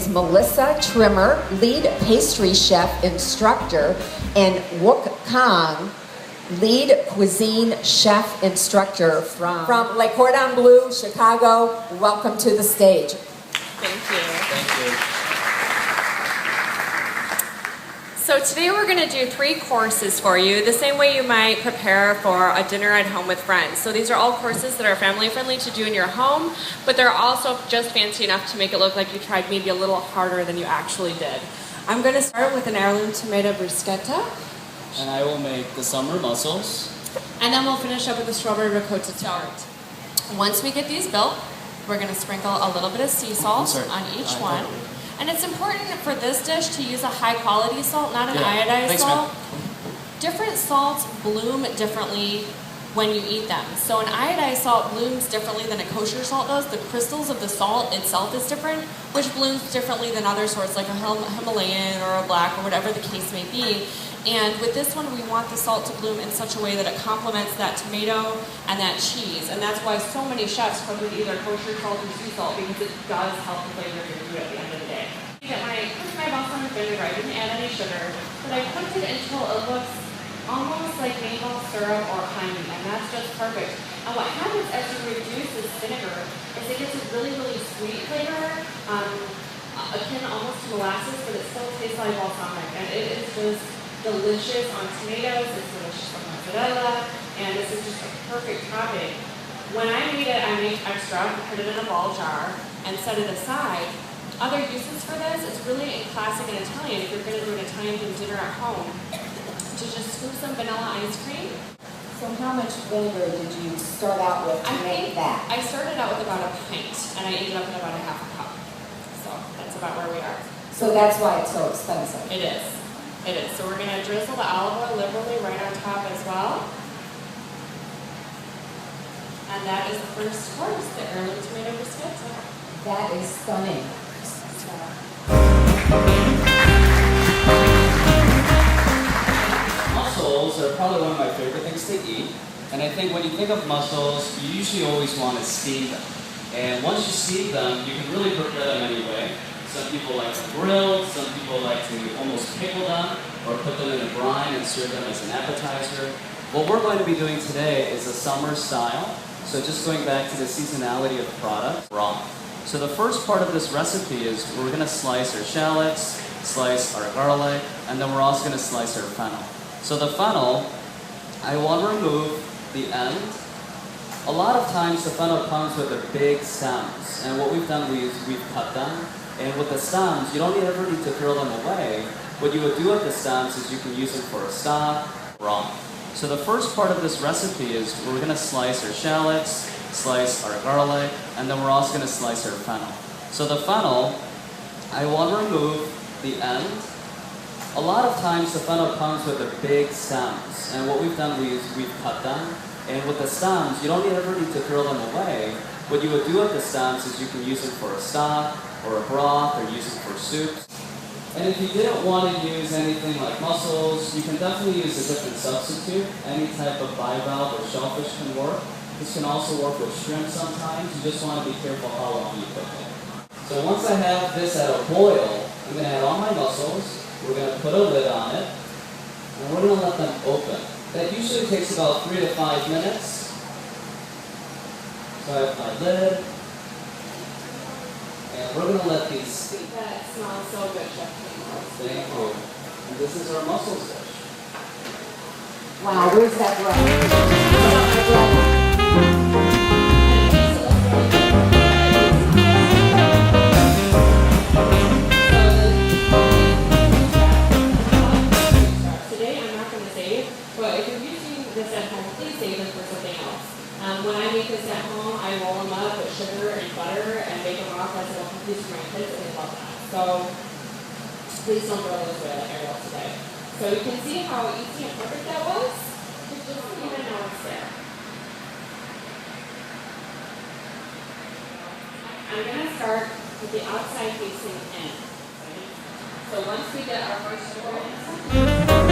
Melissa Trimmer, lead pastry chef instructor, and Wook Kang, lead cuisine chef instructor from Le Cordon Bleu, Chicago. Welcome to the stage. Thank you. Thank you. So today we're going to do 3 courses for you, the same way you might prepare for a dinner at home with friends. So these are all courses that are family friendly to do in your home, but they're also just fancy enough to make it look like you tried maybe a little harder than you actually did. I'm going to start with an heirloom tomato bruschetta. And I will make the summer mussels. And then we'll finish up with the strawberry ricotta tart. Once we get these built, we're going to sprinkle a little bit of sea salt on each one. And it's important for this dish to use a high quality salt, not an iodized salt. Different salts bloom differently when you eat them. So an iodized salt blooms differently than a kosher salt does. The crystals of the salt itself is different, which blooms differently than other sorts like a Himalayan or a black or whatever the case may be. And with this one, we want the salt to bloom in such a way that it complements that tomato and that cheese. And that's why so many chefs cook with either kosher salt or sea salt, because it does help the flavor of your food at the end of the day. When I cooked my balsamic vinegar, I didn't add any sugar, but I cooked it until it looks almost like maple syrup or honey, and that's just perfect. And what happens as you reduce this vinegar is it gets a really, really sweet flavor, akin almost to molasses, but it still tastes like balsamic. And it is just delicious on tomatoes, it's delicious on mozzarella, and this is just a perfect topping. When I made it, I made extra, put it in a ball jar, and set it aside. Other uses for this, it's really classic in Italian, if you're going to do an Italian dinner at home, to just scoop some vanilla ice cream. So how much vinegar did you start out with to make that? I started out with about a pint, and I ended up with about a half a cup. So that's about where we are. So that's why it's so expensive. It is. It is. So we're going to drizzle the olive oil liberally right on top as well. And that is the first course, the heirloom tomato bruschetta. That is stunning. Mussels are probably one of my favorite things to eat. And I think when you think of mussels, you usually always want to steam them. And once you steam them, you can really prepare them any way. Some people like to grill, some people like to almost pickle them, or put them in a brine and serve them as an appetizer. What we're going to be doing today is a summer style. So just going back to the seasonality of the product, raw. So the first part of this recipe is we're going to slice our shallots, slice our garlic, and then we're also going to slice our fennel. So the fennel, I want to remove the end. A lot of times the fennel comes with their big stems, and what we've done is we've cut them. And with the stems, you don't ever need to throw them away. What you would do with the stems is you can use them for a stock, raw. So the first part of this recipe is we're going to slice our shallots, slice our garlic, and then we're also going to slice our fennel. So the fennel, I want to remove the end. A lot of times the fennel comes with their big stems, and what we've done is we've cut them. And with the stems, you don't ever need to throw them away. What you would do with the stems is you can use them for a stock, or a broth, or use them for soups. And if you didn't want to use anything like mussels, you can definitely use a different substitute. Any type of bivalve or shellfish can work. This can also work with shrimp sometimes. You just want to be careful how long you cook it. So once I have this at a boil, I'm going to add all my mussels. We're going to put a lid on it, and we're going to let them open. That usually takes about 3 to 5 minutes. So I have my lid. And we're going to let these steep. That smells so good, Chef. Thank you. And this is our mussels dish. Wow, where's that bread? Today I'm not going to save, but if you're using this at home, please save it for something else. When I make this at home, I roll them up with sugar and butter and bake them off as a cookies for my kids, and they love that. So please don't throw those away like I will today. So you can see how easy and perfect that was. You just even know it's there. I'm going to start with the outside facing in. So once we get our first sugar in,